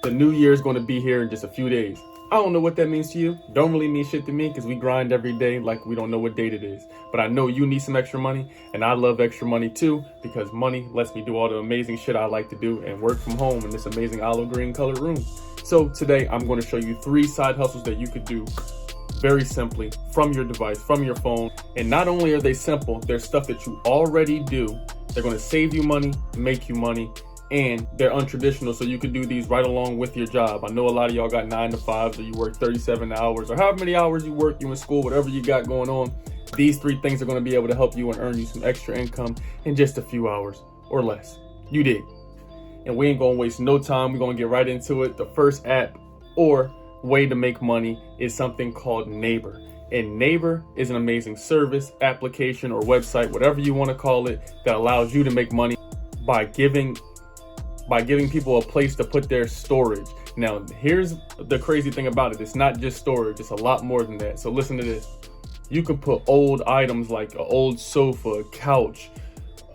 The new year is going to be here in just a few days. I don't know what that means to you. Don't really mean shit to me because we grind every day like we don't know what date it is. But I know you need some extra money, and I love extra money too because money lets me do all the amazing shit I like to do and work from home in this amazing olive green colored room. So today I'm going to show you 3 side hustles that you could do very simply from your device, from your phone. And not only are they simple, they're stuff that you already do. They're going to save you money, make you money, and they're untraditional, so you can do these right along with your job. I know a lot of y'all got 9 to 5s, or you work 37 hours, or however many hours you work, you in school, whatever you got going on. These 3 things are going to be able to help you and earn you some extra income in just a few hours or less. You dig? And we ain't going to waste no time. We're going to get right into it. The first app or way to make money is something called Neighbor. And Neighbor is an amazing service, application, or website, whatever you want to call it, that allows you to make money by giving people a place to put their storage. Now, here's the crazy thing about it. It's not just storage. It's a lot more than that. So listen to this. You can put old items like an old sofa, a couch,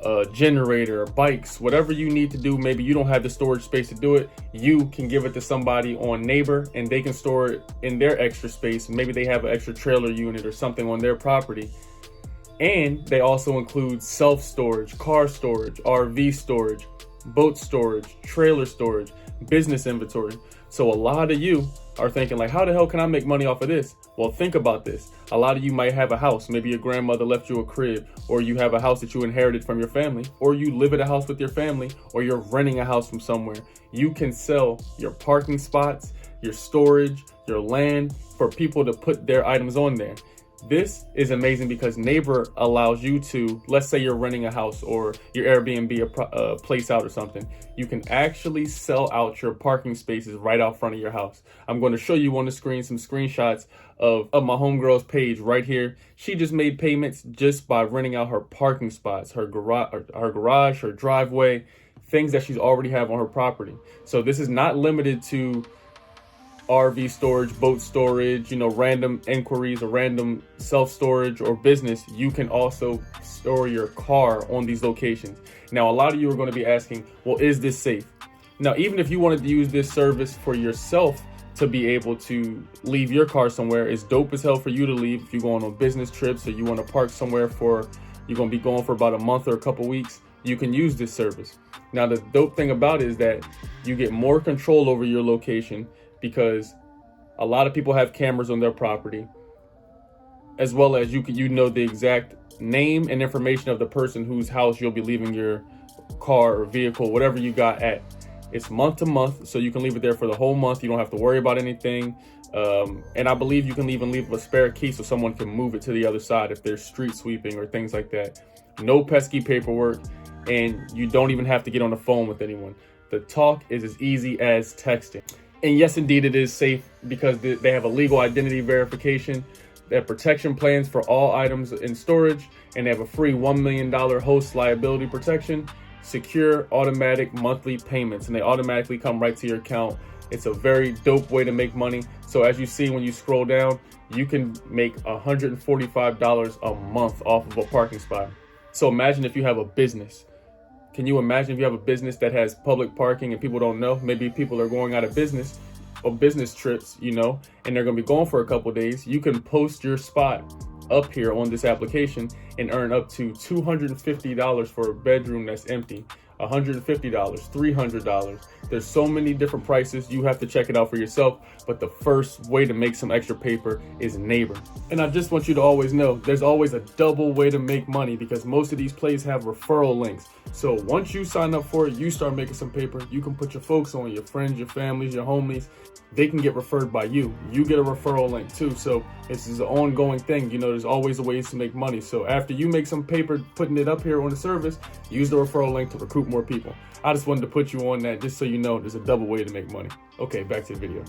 a generator, bikes, whatever you need to do. Maybe you don't have the storage space to do it. You can give it to somebody on Neighbor and they can store it in their extra space. Maybe they have an extra trailer unit or something on their property. And they also include self-storage, car storage, RV storage, boat storage, trailer storage, business inventory. So a lot of you are thinking like, how the hell can I make money off of this? Well, think about this. A lot of you might have a house. Maybe your grandmother left you a crib, or you have a house that you inherited from your family, or you live at a house with your family, or you're renting a house from somewhere. You can sell your parking spots, your storage, your land for people to put their items on there. This is amazing because Neighbor allows you to, let's say you're renting a house or your Airbnb a place out or something. You can actually sell out your parking spaces right out front of your house. I'm going to show you on the screen some screenshots of my homegirl's page right here. She just made payments just by renting out her parking spots, her garage, her driveway, things that she's already have on her property. So this is not limited to RV storage, boat storage, random inquiries or random self-storage or business. You can also store your car on these locations. Now, a lot of you are going to be asking, well, is this safe? Now, even if you wanted to use this service for yourself to be able to leave your car somewhere, it's dope as hell for you to leave. If you're going on business trips or you want to park somewhere you're going to be going for about a month or a couple weeks, you can use this service. Now, the dope thing about it is that you get more control over your location, because a lot of people have cameras on their property, as well as you know the exact name and information of the person whose house you'll be leaving your car or vehicle, whatever you got at. It's month to month, so you can leave it there for the whole month. You don't have to worry about anything. And I believe you can even leave a spare key so someone can move it to the other side if there's street sweeping or things like that. No pesky paperwork, and you don't even have to get on the phone with anyone. The talk is as easy as texting. And yes, indeed, it is safe because they have a legal identity verification. They have protection plans for all items in storage, and they have a free $1 million host liability protection, secure automatic monthly payments, and they automatically come right to your account. It's a very dope way to make money. So as you see when you scroll down, you can make $145 a month off of a parking spot. So imagine if you have a business. Can you imagine if you have a business that has public parking and people don't know? Maybe people are going out of business or business trips, and they're going to be gone for a couple of days. You can post your spot up here on this application and earn up to $250 for a bedroom that's empty. $150, $300. There's so many different prices. You have to check it out for yourself. But the first way to make some extra paper is Neighbor. And I just want you to always know there's always a double way to make money, because most of these plays have referral links. So once you sign up for it, you start making some paper. You can put your folks on, your friends, your families, your homies. They can get referred by you. You get a referral link too. So this is an ongoing thing. There's always ways to make money. So after you make some paper putting it up here on the service, use the referral link to recruit more people. I just wanted to put you on that just so you know there's a double way to make money. Okay, back to the video.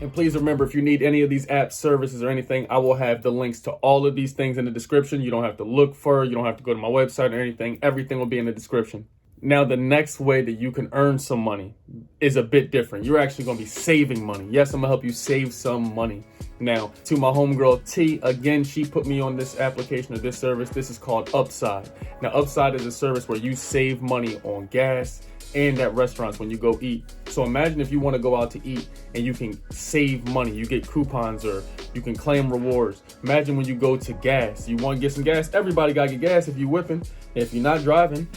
And please remember, if you need any of these apps, services, or anything, I will have the links to all of these things in the description. You don't have to look for it. You don't have to go to my website or anything. Everything will be in the description. Now, the next way that you can earn some money is a bit different. You're actually going to be saving money. Yes, I'm going to help you save some money. Now, to my homegirl T, again, she put me on this application or this service. This is called Upside. Now, Upside is a service where you save money on gas, and at restaurants when you go eat. So imagine if you want to go out to eat and you can save money. You get coupons or you can claim rewards. Imagine when you go to gas. You want to get some gas. Everybody got to get gas if you're whipping. If you're not driving,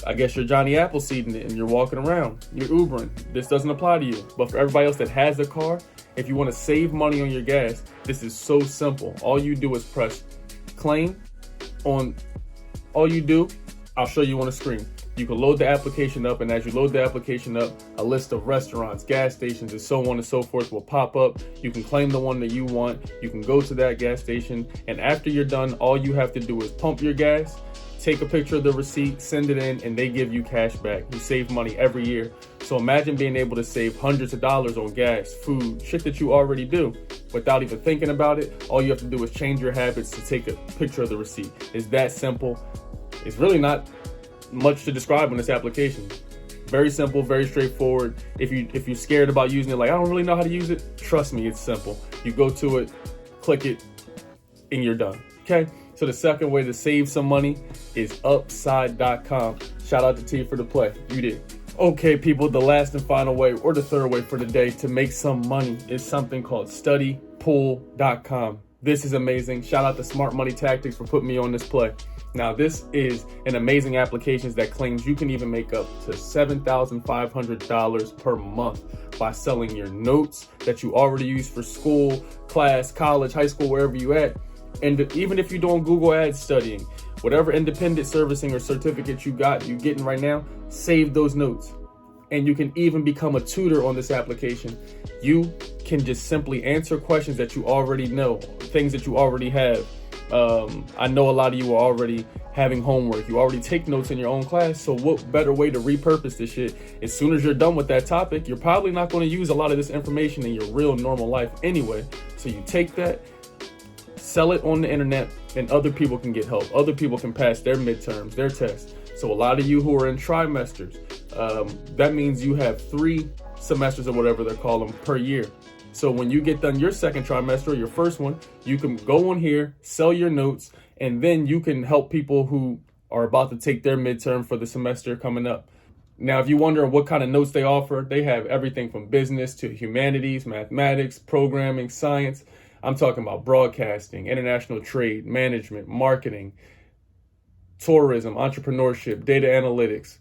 I guess you're Johnny Appleseed and you're walking around. You're Ubering. This doesn't apply to you. But for everybody else that has a car, if you want to save money on your gas, this is so simple. All you do is press claim on all you do. I'll show you on the screen. You can load the application up, and as you load the application up, a list of restaurants, gas stations, and so on and so forth will pop up. You can claim the one that you want. You can go to that gas station, and after you're done, all you have to do is pump your gas, take a picture of the receipt, send it in, and they give you cash back. You save money every year. So imagine being able to save hundreds of dollars on gas, food, shit that you already do without even thinking about it. All you have to do is change your habits to take a picture of the receipt. It's that simple. It's really not much to describe on this application. Very simple, very straightforward. If you're scared about using it, like I don't really know how to use it, trust me, it's simple. You go to it, click it, and you're done. Okay? So the second way to save some money is upside.com. Shout out to T for the play. You did. Okay, people, the last and final way, or the third way for the day to make some money is something called StudyPool.com. This is amazing. Shout out to Smart Money Tactics for putting me on this play. Now, this is an amazing application that claims you can even make up to $7,500 per month by selling your notes that you already use for school, class, college, high school, wherever you at. And even if you're doing Google Ads studying, whatever independent servicing or certificate you're getting right now, save those notes. And you can even become a tutor on this application. You can just simply answer questions that you already know, things that you already have. I know a lot of you are already having homework. You already take notes in your own class. So what better way to repurpose this shit? As soon as you're done with that topic, you're probably not going to use a lot of this information in your real normal life anyway. So you take that, sell it on the internet, and other people can get help. Other people can pass their midterms, their tests. So a lot of you who are in trimesters, that means you have 3 semesters or whatever they're calling them per year. So when you get done your second trimester or your first one, you can go on here, sell your notes, and then you can help people who are about to take their midterm for the semester coming up. Now, if you wonder what kind of notes they offer, they have everything from business to humanities, mathematics, programming, science. I'm talking about broadcasting, international trade, management, marketing, tourism, entrepreneurship, data analytics,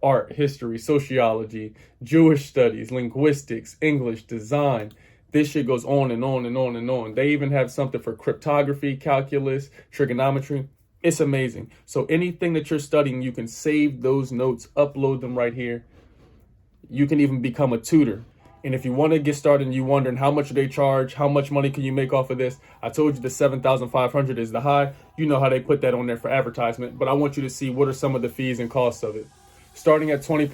art, history, sociology, Jewish studies, linguistics, English, design. This shit goes on and on and on and on. They even have something for cryptography, calculus, trigonometry. It's amazing. So anything that you're studying, you can save those notes, upload them right here. You can even become a tutor. And if you want to get started and you're wondering how much do they charge, how much money can you make off of this? I told you the 7,500 is the high. You know how they put that on there for advertisement, but I want you to see what are some of the fees and costs of it. Starting at 20%,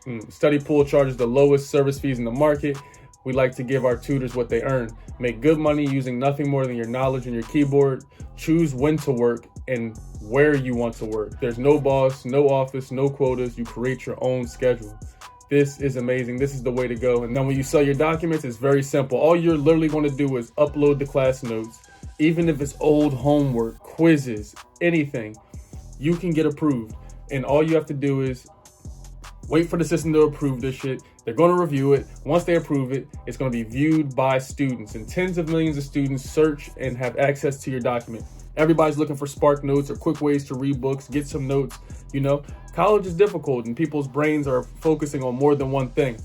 StudyPool charges the lowest service fees in the market. We like to give our tutors what they earn. Make good money using nothing more than your knowledge and your keyboard. Choose when to work and where you want to work. There's no boss, no office, no quotas. You create your own schedule. This is amazing. This is the way to go. And then when you sell your documents, it's very simple. All you're literally going to do is upload the class notes. Even if it's old homework, quizzes, anything, you can get approved. And all you have to do is wait for the system to approve this shit. They're going to review it. Once they approve it, it's going to be viewed by students. And tens of millions of students search and have access to your document. Everybody's looking for spark notes or quick ways to read books, get some notes. You know, college is difficult and people's brains are focusing on more than one thing.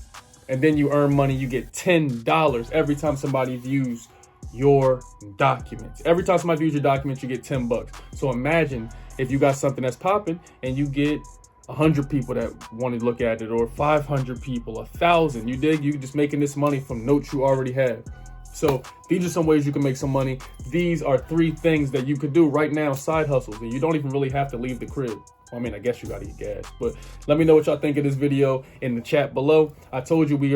And then you earn money. You get $10 every time somebody views your documents. Every time somebody views your documents, you get $10. So imagine if you got something that's popping and you get 100 people that want to look at it, or 500 people, 1,000. You dig? You're just making this money from notes you already have. So these are some ways you can make some money. These are 3 things that you could do right now, side hustles, and you don't even really have to leave the crib. Well, I mean, I guess you gotta eat gas, but let me know what y'all think of this video in the chat below. I told you we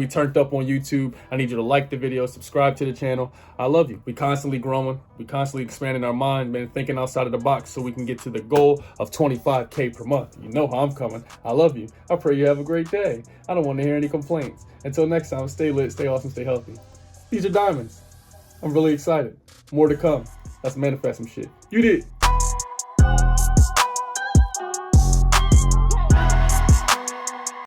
turned up on YouTube. I need you to like the video, subscribe to the channel. I love you. We constantly growing. We constantly expanding our mind, man, thinking outside of the box so we can get to the goal of 25K per month. You know how I'm coming. I love you. I pray you have a great day. I don't want to hear any complaints. Until next time, stay lit, stay awesome, stay healthy. These are diamonds. I'm really excited. More to come. Let's manifest some shit. You did.